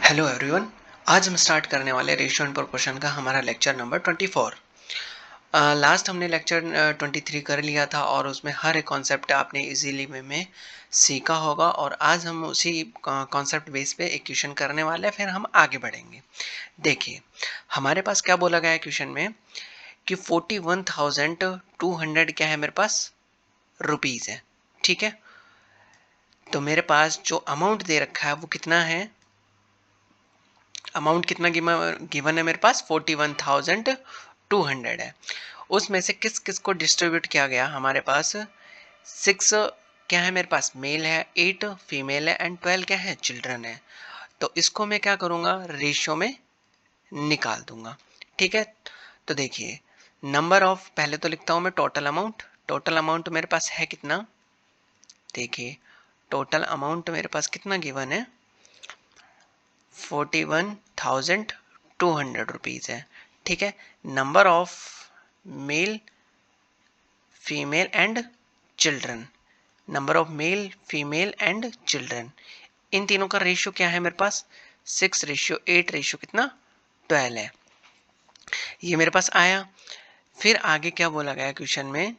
Hello everyone. आज हम start करने वाले रेशियो एंड प्रोपोर्शन का हमारा लेक्चर नंबर 24। लास्ट हमने लेक्चर 23 कर लिया था और उसमें हर एक कॉन्सेप्ट आपने इजीली वे में सीखा होगा और आज हम उसी कॉन्सेप्ट बेस पे एक क्वेश्चन करने वाले हैं, फिर हम आगे बढ़ेंगे। देखिए हमारे पास क्या बोला गया है क्वेश्चन में कि 41,200 क्या है मेरे पास रुपीज़ है। ठीक है, तो मेरे पास जो अमाउंट दे रखा है वो कितना है, अमाउंट कितना गिवन है मेरे पास 41,200 है। उसमें से किस किस को डिस्ट्रीब्यूट किया गया, हमारे पास 6 क्या है मेरे पास मेल है, 8 फीमेल है एंड 12 क्या है चिल्ड्रन है। तो इसको मैं क्या करूँगा, रेशियो में निकाल दूंगा। ठीक है, तो देखिए नंबर ऑफ, पहले तो लिखता हूँ मैं टोटल अमाउंट। टोटल अमाउंट मेरे पास है कितना, देखिए टोटल अमाउंट मेरे पास कितना गिवन है 41,200 रुपीज़ है। ठीक है, number of male female and children, number of male female and children, इन तीनों का रेशियो क्या है मेरे पास 6:8 रेशियो कितना 12 है। ये मेरे पास आया। फिर आगे क्या बोला गया क्वेश्चन में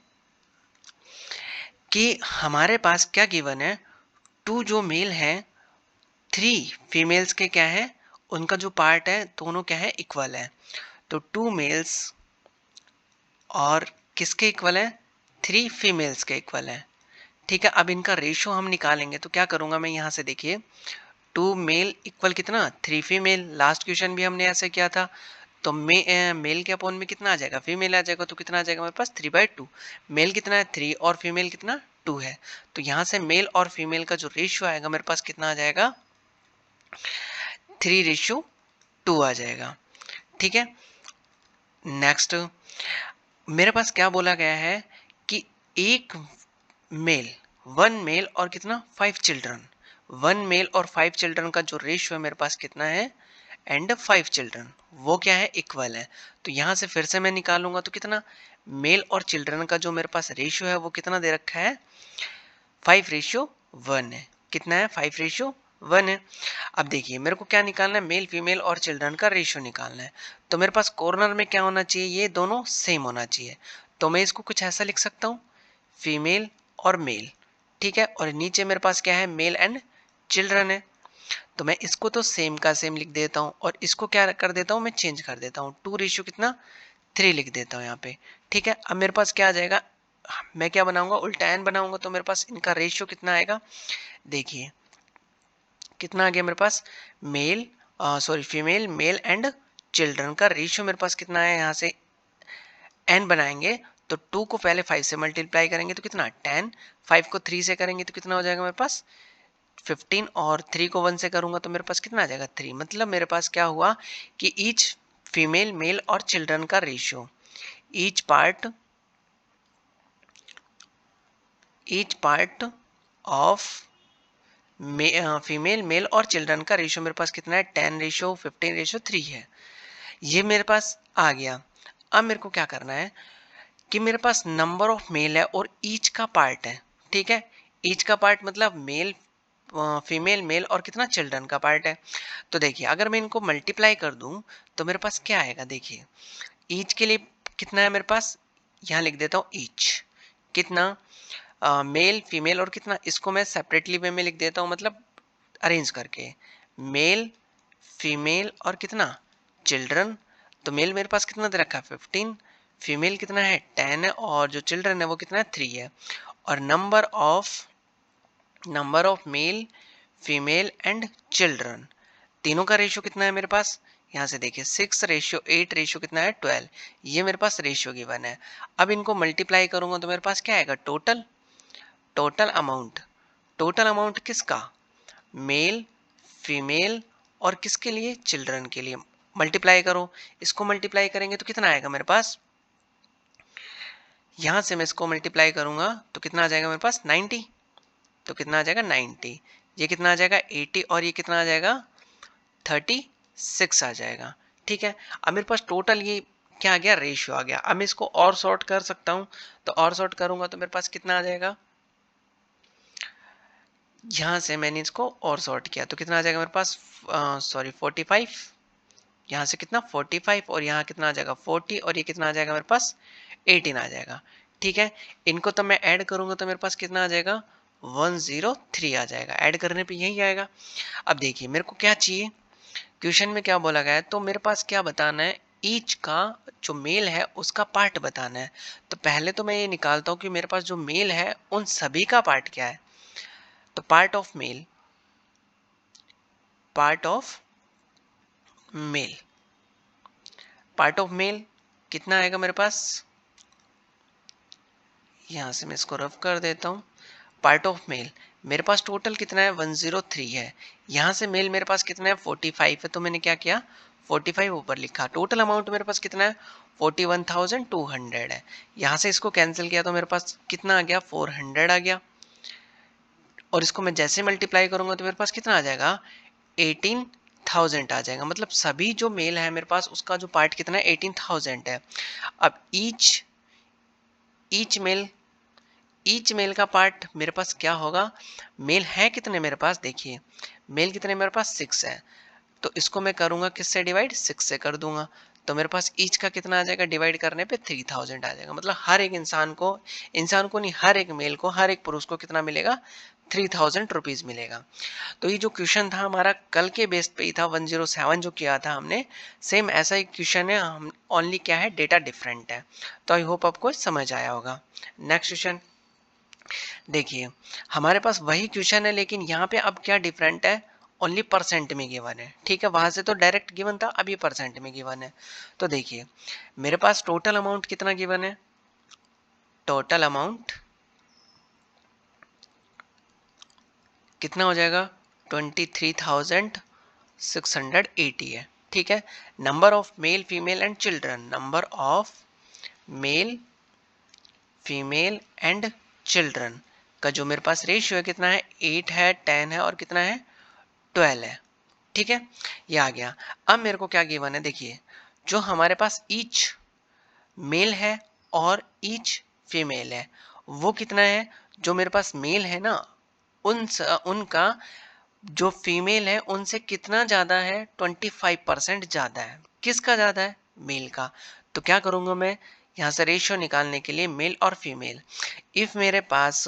कि हमारे पास क्या गिवन है, 2 जो मेल है 3 फीमेल्स के क्या है, उनका जो पार्ट है दोनों क्या है इक्वल है। तो 2 मेल्स और किसके इक्वल है, 3 फीमेल्स के इक्वल है। ठीक है, अब इनका रेशियो हम निकालेंगे तो क्या करूंगा मैं यहाँ से, देखिए 2 मेल इक्वल कितना 3 फीमेल, लास्ट क्वेश्चन भी हमने ऐसे किया था। तो मेल के अपॉन में कितना आ जाएगा, फीमेल आ जाएगा, तो कितना आ जाएगा मेरे पास 3/2। मेल कितना है 3 और फीमेल कितना 2 है, तो यहाँ से मेल और फीमेल का जो रेशियो आएगा मेरे पास कितना आ जाएगा 3:2 आ जाएगा। ठीक है, नेक्स्ट मेरे पास क्या बोला गया है कि एक मेल, 1 मेल और कितना 5 चिल्ड्रन, 1 मेल और 5 चिल्ड्रन का जो रेशियो है मेरे पास कितना है एंड 5 चिल्ड्रन वो क्या है इक्वल है। तो यहाँ से फिर से मैं निकालूंगा तो कितना, मेल और चिल्ड्रन का जो मेरे पास रेशियो है वो कितना दे रखा है 5:1 है। कितना है 5:1 है। अब देखिए मेरे को क्या निकालना है, मेल फीमेल और चिल्ड्रन का रेशियो निकालना है। तो मेरे पास कॉर्नर में क्या होना चाहिए, ये दोनों सेम होना चाहिए। तो मैं इसको कुछ ऐसा लिख सकता हूँ, फीमेल और मेल। ठीक है, और नीचे मेरे पास क्या है मेल एंड चिल्ड्रन है। तो मैं इसको तो सेम का सेम लिख देता हूँ और इसको क्या कर देता हूँ मैं चेंज कर देता हूँ, 2 कितना 3 लिख देता हूँ यहाँ पे। ठीक है, अब मेरे पास क्या आ जाएगा, मैं क्या बनाऊंगा उल्टा एन बनाऊंगा, तो मेरे पास इनका रेशियो कितना आएगा, देखिए कितना आ गया मेरे पास male, sorry female male and children का रेशियो मेरे पास कितना है, यहाँ से n बनाएंगे तो 2 को पहले 5 से मल्टीप्लाई करेंगे तो कितना 10, 5 को 3 से करेंगे तो कितना हो जाएगा मेरे पास 15 और 3 को 1 से करूंगा तो मेरे पास कितना आ जाएगा 3। मतलब मेरे पास क्या हुआ कि ईच फीमेल मेल और चिल्ड्रन का ratio, each part of female male और चिल्ड्रन का रेशियो मेरे पास कितना है 10:15:3 है। ये मेरे पास आ गया। अब मेरे को क्या करना है कि मेरे पास नंबर ऑफ मेल है और ईच का पार्ट है। ठीक है, ईच का पार्ट मतलब मेल फीमेल मेल और कितना चिल्ड्रन का पार्ट है। तो देखिए अगर मैं इनको मल्टीप्लाई कर दूं तो मेरे पास क्या आएगा, देखिए ईच के लिए कितना है मेरे पास, यहाँ लिख देता हूँ ईच कितना मेल फीमेल और कितना, इसको मैं सेपरेटली वे में लिख देता हूँ, मतलब अरेंज करके मेल फीमेल और कितना चिल्ड्रन। तो मेल मेरे पास कितना दे रखा है 15, फीमेल कितना है 10 है और जो चिल्ड्रन है वो कितना है 3 है। और number of male female and children, तीनों का रेशियो कितना है मेरे पास, यहाँ से देखिए 6:8 रेशियो कितना है 12, ये मेरे पास रेशियो गिवन है। अब इनको मल्टीप्लाई करूंगा तो मेरे पास क्या आएगा टोटल अमाउंट किसका, मेल फीमेल और किसके लिए चिल्ड्रन के लिए, मल्टीप्लाई करो। इसको मल्टीप्लाई करेंगे तो कितना आएगा मेरे पास, यहां से मैं इसको मल्टीप्लाई करूंगा तो कितना आ जाएगा मेरे पास 90, तो कितना आ जाएगा 90, ये कितना आ जाएगा 80 और ये कितना आ जाएगा 36 आ जाएगा। ठीक है, अब मेरे पास टोटल ये क्या आ गया रेशियो आ गया। अब मैं इसको और सॉर्ट कर सकता हूं, तो और सॉर्ट करूंगा तो मेरे पास कितना आ जाएगा यहाँ से मैंने इसको और सॉर्ट किया तो कितना आ जाएगा मेरे पास, सॉरी 45, यहाँ से कितना 45 और यहाँ कितना आ जाएगा 40 और ये कितना आ जाएगा मेरे पास 18 आ जाएगा। ठीक है, इनको तो मैं ऐड करूंगा तो मेरे पास कितना आ जाएगा 103 आ जाएगा, ऐड करने पे यही आएगा। अब देखिए मेरे को क्या चाहिए, क्वेश्चन में क्या बोला गया है, तो मेरे पास क्या बताना है, ईच का जो मेल है उसका पार्ट बताना है। तो पहले तो मैं ये निकालता हूँ कि मेरे पास जो मेल है उन सभी का पार्ट क्या है। तो part of male, part of male, part of male कितना आएगा मेरे पास, यहाँ से मैं इसको रफ कर देता हूँ। पार्ट ऑफ मेल मेरे पास टोटल कितना है 103 है, यहाँ से मेल मेरे पास कितना है 45 है, तो मैंने क्या किया 45 ऊपर लिखा। टोटल अमाउंट मेरे पास कितना है 41,200 है, यहाँ से इसको कैंसिल किया तो मेरे पास कितना आ गया 400 आ गया, और इसको मैं जैसे मल्टीप्लाई करूंगा तो मेरे पास कितना आ जाएगा 18,000 आ जाएगा। मतलब सभी जो मेल है मेरे पास उसका जो पार्ट कितना है 18,000 है। अब ईच मेल, ईच मेल का पार्ट मेरे पास क्या होगा, मेल है कितने मेरे पास, देखिए मेल कितने मेरे पास 6 है, तो इसको मैं करूंगा किससे डिवाइड, 6 से कर दूंगा, तो मेरे पास ईच का कितना आ जाएगा, डिवाइड करने पे 3000 आ जाएगा। मतलब हर एक इंसान को नहीं, हर एक मेल को, हर एक पुरुष को कितना मिलेगा 3000 रुपीज मिलेगा। तो ये जो क्वेश्चन था हमारा कल के बेस पे ही था, 107 जो किया था हमने, सेम ऐसा ही क्वेश्चन है, हम ओनली क्या है डेटा डिफरेंट है। तो आई होप आपको समझ आया होगा। नेक्स्ट क्वेश्चन देखिए, हमारे पास वही क्वेश्चन है लेकिन यहाँ पे अब क्या डिफरेंट है, ओनली परसेंट में गिवन है। ठीक है, वहां से तो डायरेक्ट गिवन था, अब ये परसेंट में गिवन है। तो देखिए मेरे पास टोटल अमाउंट कितना गिवन है, टोटल अमाउंट कितना हो जाएगा 23,680 है। ठीक है, number of male female and children, number of male female and children का जो मेरे पास रेशियो है कितना है 8 है, 10 है और कितना है 12 है। ठीक है, ये आ गया। अब मेरे को क्या गिवन है, देखिए जो हमारे पास ईच मेल है और ईच फीमेल है वो कितना है, जो मेरे पास मेल है ना उनका जो फीमेल है उनसे कितना ज़्यादा है, 25% ज़्यादा है। किसका ज़्यादा है, मेल का। तो क्या करूँगा मैं, यहाँ से रेशियो निकालने के लिए मेल और फीमेल, इफ़ मेरे पास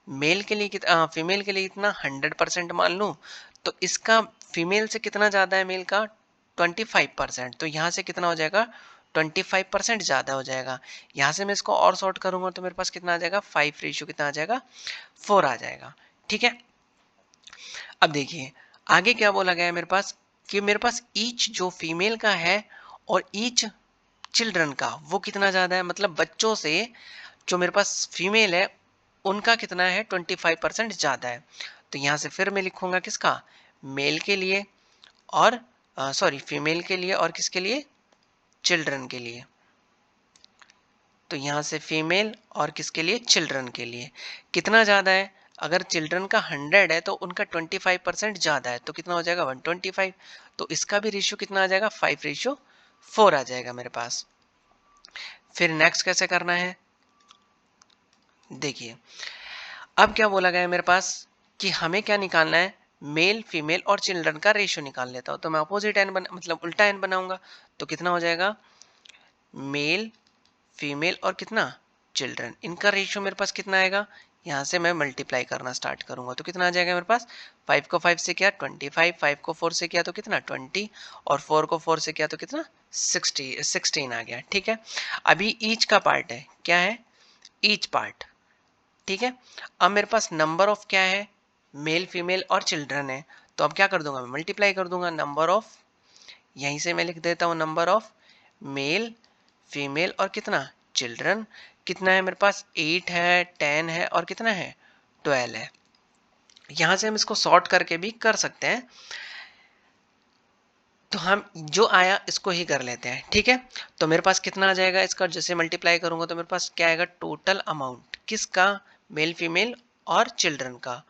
मेल के लिए फीमेल के लिए इतना 100% मान लूँ, तो इसका फीमेल से कितना ज़्यादा है मेल का 25%, तो यहाँ से कितना हो जाएगा 25% ज़्यादा हो जाएगा। यहाँ से मैं इसको और सॉर्ट करूँगा तो मेरे पास कितना आ जाएगा 5 रेशियो कितना आ जाएगा 4 आ जाएगा। ठीक है, अब देखिए आगे क्या बोला गया है मेरे पास, कि मेरे पास ईच जो फीमेल का है और ईच चिल्ड्रन का वो कितना ज़्यादा है, मतलब बच्चों से जो मेरे पास फीमेल है उनका कितना है 25% ज़्यादा है। तो यहाँ से फिर मैं लिखूंगा किसका, मेल के लिए और सॉरी फीमेल के लिए और किसके लिए, चिल्ड्रन के लिए। तो यहाँ से फीमेल और किसके लिए, चिल्ड्रन के लिए कितना ज़्यादा है, अगर चिल्ड्रन का 100 है तो उनका 25% ज़्यादा है, तो कितना हो जाएगा 125। तो इसका भी रेशियो कितना आ जाएगा 5:4 आ जाएगा मेरे पास। फिर नेक्स्ट कैसे करना है, देखिए अब क्या बोला गया है मेरे पास कि हमें क्या निकालना है, मेल फीमेल और चिल्ड्रन का रेशियो निकाल लेता हूँ। तो मैं अपोजिट एन मतलब उल्टा एन बनाऊंगा, तो कितना हो जाएगा मेल फीमेल और कितना चिल्ड्रन, इनका रेशियो मेरे पास कितना आएगा, यहाँ से मैं मल्टीप्लाई करना स्टार्ट करूंगा तो कितना आ जाएगा मेरे पास, 5 को 5 से किया 25, 5 को 4 से किया तो कितना 20 और 4 को 4 से किया तो कितना 16 आ गया। ठीक है, अभी ईच का पार्ट है, क्या है ईच पार्ट। ठीक है, अब मेरे पास नंबर ऑफ क्या है, मेल फीमेल और चिल्ड्रन है, तो अब क्या कर दूंगा मैं मल्टीप्लाई कर दूंगा नंबर ऑफ, यहीं से मैं लिख देता हूँ नंबर ऑफ मेल फीमेल और कितना चिल्ड्रन, कितना है मेरे पास 8 है, 10 है और कितना है 12 है। यहाँ से हम इसको सॉर्ट करके भी कर सकते हैं, तो हम जो आया इसको ही कर लेते हैं। ठीक है, तो मेरे पास कितना आ जाएगा, इसका जैसे मल्टीप्लाई करूंगा तो मेरे पास क्या आएगा, टोटल अमाउंट किसका, मेल फीमेल और चिल्ड्रन का,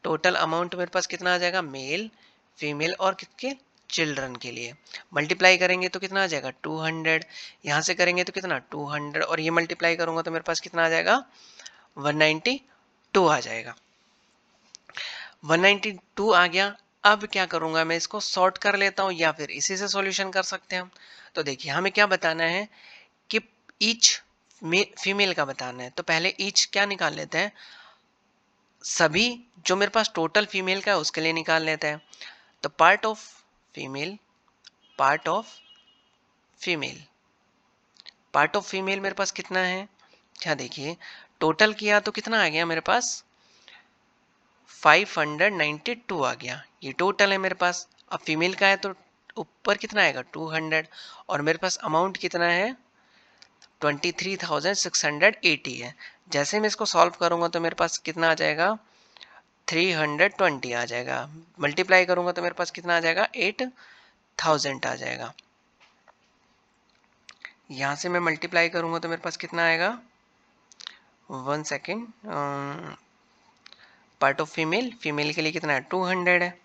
टोटल अमाउंट मेरे पास कितना आ जाएगा, मेल फीमेल और किसके, चिल्ड्रन के लिए। मल्टीप्लाई करेंगे तो कितना आ जाएगा 200, यहाँ से करेंगे तो कितना 200 और ये मल्टीप्लाई करूंगा तो मेरे पास कितना आ जाएगा 192 आ जाएगा। 192 आ गया। अब क्या करूंगा, मैं इसको सॉर्ट कर लेता हूं या फिर इसी से सॉल्यूशन कर सकते हैं हम। तो देखिए हमें क्या बताना है कि ईच फीमेल का बताना है। तो पहले ईच क्या निकाल लेते हैं, सभी जो मेरे पास टोटल फीमेल का है उसके लिए निकाल लेते हैं। तो part of female, part of female, part of female मेरे पास कितना है, क्या देखिए टोटल किया तो कितना आ गया मेरे पास 592 आ गया, ये टोटल है मेरे पास। अब फीमेल का है तो ऊपर कितना आएगा 200, और मेरे पास अमाउंट कितना है 23,680 है। जैसे मैं इसको सॉल्व करूंगा तो मेरे पास कितना आ जाएगा 320 आ जाएगा। मल्टीप्लाई करूंगा तो मेरे पास कितना आ जाएगा 8000 आ जाएगा। यहाँ से मैं मल्टीप्लाई करूंगा तो मेरे पास कितना आएगा, 1 second, part of female, female के लिए कितना है 200 है।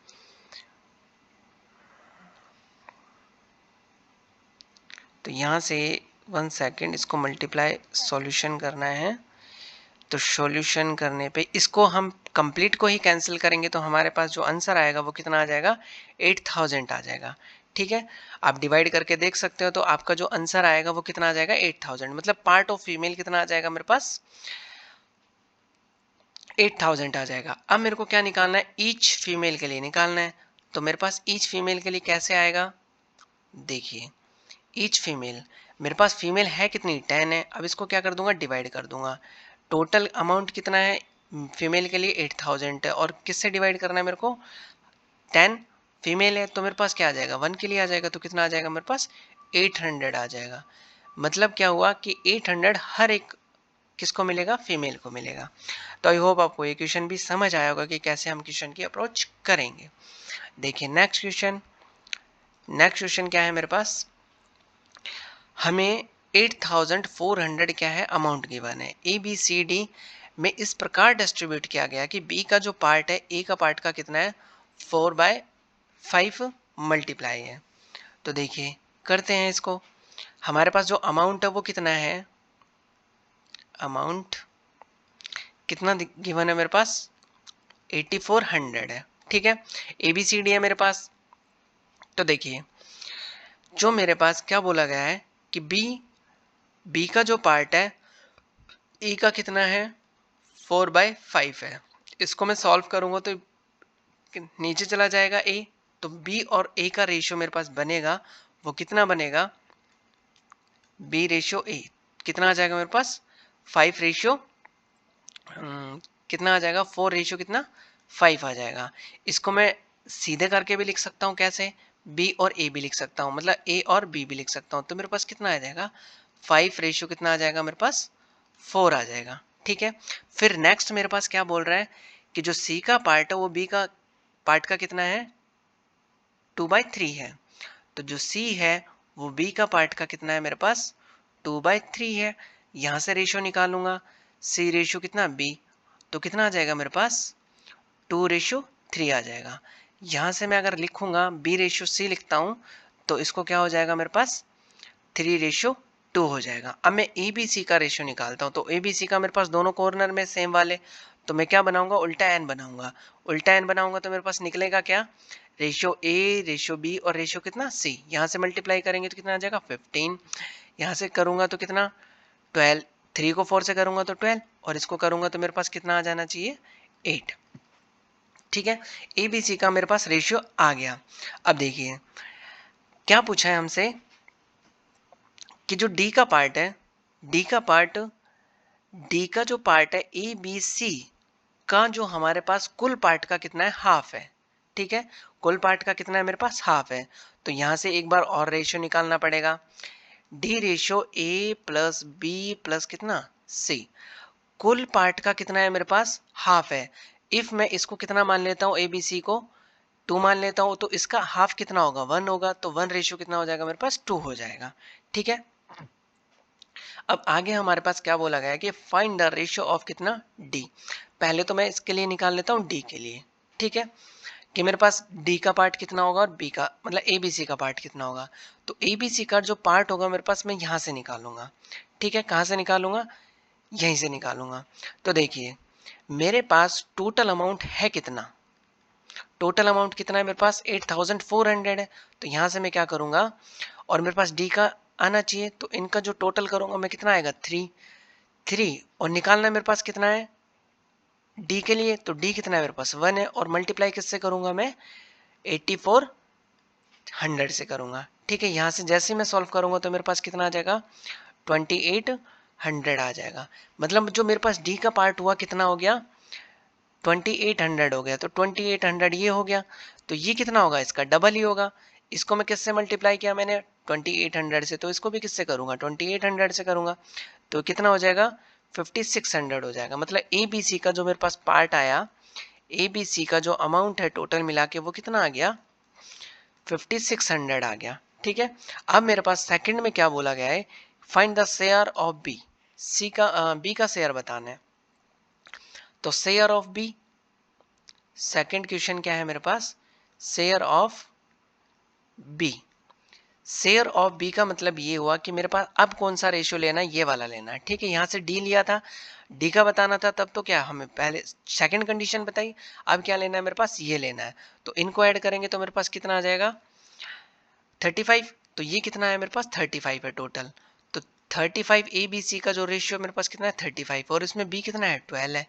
तो यहाँ से 1 सेकेंड इसको मल्टीप्लाई सॉल्यूशन करना है। तो सॉल्यूशन करने पे इसको हम कंप्लीट को ही कैंसिल करेंगे तो हमारे पास जो आंसर आएगा वो कितना आ जाएगा 8000 आ जाएगा। ठीक है, आप डिवाइड करके देख सकते हो तो आपका जो आंसर आएगा वो कितना आ जाएगा 8000। मतलब पार्ट ऑफ फीमेल कितना आ जाएगा मेरे पास 8000 आ जाएगा। अब मेरे को क्या निकालना है, ईच फीमेल के लिए निकालना है। तो मेरे पास ईच फीमेल के लिए कैसे आएगा, देखिए ईच फीमेल, मेरे पास फीमेल है कितनी 10 है। अब इसको क्या कर दूंगा, डिवाइड कर दूंगा। टोटल अमाउंट कितना है फीमेल के लिए 8000 है, और किससे डिवाइड करना है मेरे को 10, फीमेल है तो मेरे पास क्या आ जाएगा 1 के लिए आ जाएगा, तो कितना आ जाएगा मेरे पास 800 आ जाएगा। मतलब क्या हुआ कि 800 हर एक किसको मिलेगा, फीमेल को मिलेगा। तो आई होप आपको ये क्वेश्चन भी समझ आया होगा कि कैसे हम क्वेश्चन की अप्रोच करेंगे। देखिए नेक्स्ट क्वेश्चन, नेक्स्ट क्वेश्चन क्या है मेरे पास, हमें 8400 क्या है अमाउंट गिवन है। ए बी सी डी में इस प्रकार डिस्ट्रीब्यूट किया गया कि बी का जो पार्ट है ए का पार्ट का कितना है 4/5 मल्टीप्लाई है। तो देखिए करते हैं इसको। हमारे पास जो अमाउंट है वो कितना है, अमाउंट कितना गिवन है मेरे पास 8400 है। ठीक है, ए बी सी डी है मेरे पास। तो देखिए जो मेरे पास क्या बोला गया है कि बी का जो पार्ट है ए का कितना है 4/5 है। इसको मैं सॉल्व करूंगा तो नीचे चला जाएगा ए, तो बी और ए का रेशियो मेरे पास बनेगा, वो कितना बनेगा बी रेशियो ए, कितना आ जाएगा मेरे पास 5 रेशियो कितना आ जाएगा 4 रेशियो कितना 5 आ जाएगा। इसको मैं सीधे करके भी लिख सकता हूँ, कैसे बी और ए भी लिख सकता हूँ, मतलब ए और बी भी लिख सकता हूँ। तो मेरे पास कितना आ जाएगा 5 रेशियो कितना आ जाएगा मेरे पास 4 आ जाएगा। ठीक है, फिर नेक्स्ट मेरे पास क्या बोल रहा है कि जो सी का पार्ट है वो बी का पार्ट का कितना है 2/3 है। तो जो सी है वो बी का पार्ट का कितना है मेरे पास 2/3 है। यहाँ से रेशियो निकालूंगा, सी रेशियो कितना बी, तो कितना आ जाएगा मेरे पास 2:3 आ जाएगा। यहाँ से मैं अगर लिखूंगा बी रेशियो सी लिखता हूँ तो इसको क्या हो जाएगा मेरे पास 3:2 हो जाएगा। अब मैं ए बी सी का रेशियो निकालता हूँ, तो ए बी सी का मेरे पास दोनों कॉर्नर में सेम वाले, तो मैं क्या बनाऊंगा उल्टा एन बनाऊंगा। उल्टा एन बनाऊंगा तो मेरे पास निकलेगा क्या रेशियो ए रेशियो बी और रेशियो कितना सी। यहाँ से मल्टीप्लाई करेंगे तो कितना आ जाएगा 15, यहाँ से करूंगा तो कितना 12, 3 को 4 से करूंगा तो 12, और इसको करूंगा तो मेरे पास कितना आ जाना चाहिए 8। ठीक है, ए बी सी का मेरे पास रेशियो आ गया। अब देखिए क्या पूछा है हमसे कि जो डी का पार्ट है, डी का पार्ट, डी का जो पार्ट है ए बी सी का जो हमारे पास कुल पार्ट का कितना है हाफ है। ठीक है, कुल पार्ट का कितना है मेरे पास हाफ है। तो यहां से एक बार और रेशियो निकालना पड़ेगा, D ratio A plus B plus कितना सी, कुल पार्ट का कितना है मेरे पास हाफ है। इफ मैं इसको कितना मान लेता हूँ ए बी सी को 2 मान लेता हूँ तो इसका हाफ कितना होगा 1 होगा, तो 1 रेशियो कितना हो जाएगा मेरे पास 2 हो जाएगा। ठीक है, अब आगे हमारे पास क्या बोला गया है कि फाइंड द रेशियो ऑफ कितना डी। पहले तो मैं इसके लिए निकाल लेता हूँ डी के लिए। ठीक है, कि मेरे पास डी का पार्ट कितना होगा और बी का मतलब ए बी सी का पार्ट कितना होगा। तो ए बी सी का जो पार्ट होगा मेरे पास मैं यहाँ से निकालूंगा। ठीक है, कहाँ से निकालूंगा, यहीं से निकालूंगा। तो देखिए मेरे पास टोटल अमाउंट है कितना टोटल अमाउंट कितना है मेरे पास 8400 है। तो यहाँ से मैं क्या करूँगा, और मेरे पास डी का आना चाहिए, तो इनका जो टोटल करूँगा मैं कितना आएगा 3 और निकालना मेरे पास कितना है डी के लिए, तो डी कितना है मेरे पास 1 है, और मल्टीप्लाई किससे करूँगा मैं 8400 से करूँगा। ठीक है, यहाँ से जैसे ही मैं सॉल्व करूँगा तो मेरे पास कितना आ जाएगा 2800 आ जाएगा। मतलब जो मेरे पास डी का पार्ट हुआ कितना हो गया 2800 हो गया। तो 2800 ये हो गया, तो ये कितना होगा इसका डबल ही होगा। इसको मैं किससे मल्टीप्लाई किया मैंने 2800 से, तो इसको भी किससे करूँगा 2800 से करूँगा। तो कितना हो जाएगा 5600 हो जाएगा। मतलब ए बी सी का जो मेरे पास पार्ट आया, ए बी सी का जो अमाउंट है टोटल मिला के वो कितना आ गया 5600 आ गया। ठीक है, अब मेरे पास सेकंड में क्या बोला गया है, find the share of B. C का बी का शेयर बताना है। तो share of B, second question क्या है मेरे पास, share of B. Share of B का मतलब ये हुआ कि मेरे पास अब कौन सा रेशियो लेना है, ये वाला लेना है। ठीक है, यहाँ से डी लिया था, डी का बताना था, तब तो क्या हमें पहले सेकंड कंडीशन बताई, अब क्या लेना है मेरे पास ये लेना है। तो इनको ऐड करेंगे तो मेरे पास कितना आ जाएगा 35। तो ये कितना है मेरे पास 35 है टोटल। तो 35 ए बी सी का जो रेशियो मेरे पास कितना है 35, और इसमें बी कितना है 12 है।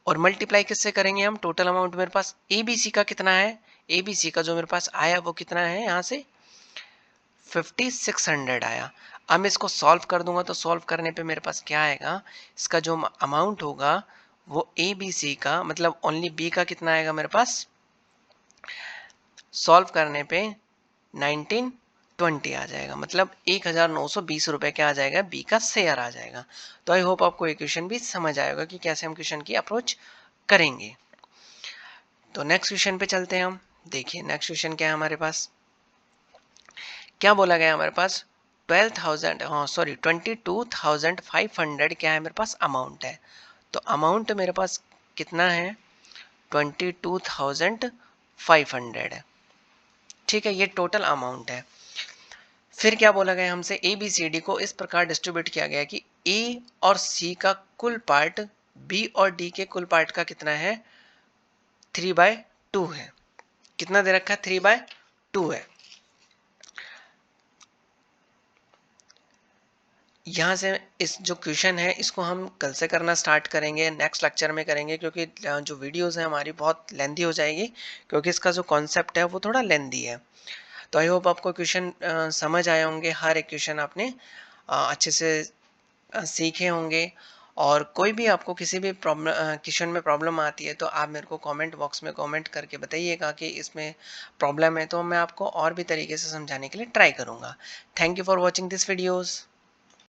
और मल्टीप्लाई किससे करेंगे हम, टोटल अमाउंट मेरे पास ए बी सी का कितना है, ए बी सी का जो मेरे पास आया वो कितना है यहाँ से 5600 आया। अब मैं इसको सॉल्व कर दूंगा, तो सॉल्व करने पे मेरे पास क्या आएगा, इसका जो अमाउंट होगा वो ए बी सी का, मतलब ओनली बी का कितना आएगा मेरे पास, सॉल्व करने पे 1920 आ जाएगा। मतलब 1920 रुपए क्या आ जाएगा, बी का शेयर आ जाएगा। तो आई होप आपको ये क्वेश्चन भी समझ आएगा कि कैसे हम क्वेश्चन की अप्रोच करेंगे। तो नेक्स्ट क्वेश्चन पे चलते हैं हम। देखिए नेक्स्ट क्वेश्चन क्या है हमारे पास, क्या बोला गया हमारे पास 22,500 क्या है मेरे पास अमाउंट है। तो अमाउंट मेरे पास कितना है 22,500 है। ठीक है, ये टोटल अमाउंट है। फिर क्या बोला गया हमसे, ए बी सी डी को इस प्रकार डिस्ट्रीब्यूट किया गया कि ए और सी का कुल पार्ट बी और डी के कुल पार्ट का कितना है 3/2 है। कितना दे रखा है 3/2 है। यहाँ से इस जो क्वेश्चन है इसको हम कल से करना स्टार्ट करेंगे, नेक्स्ट लेक्चर में करेंगे, क्योंकि जो वीडियोस है हमारी बहुत लेंथी हो जाएगी, क्योंकि इसका जो कॉन्सेप्ट है वो थोड़ा लेंथी है। तो आई होप आपको क्वेश्चन समझ आए होंगे, हर एक क्वेश्चन आपने अच्छे से सीखे होंगे। और कोई भी आपको किसी भी प्रॉब्लम क्वेश्चन में प्रॉब्लम आती है तो आप मेरे को कमेंट बॉक्स में कमेंट करके बताइएगा कि इसमें प्रॉब्लम है, तो मैं आपको और भी तरीके से समझाने के लिए ट्राई करूँगा। Thank you for watching this videos.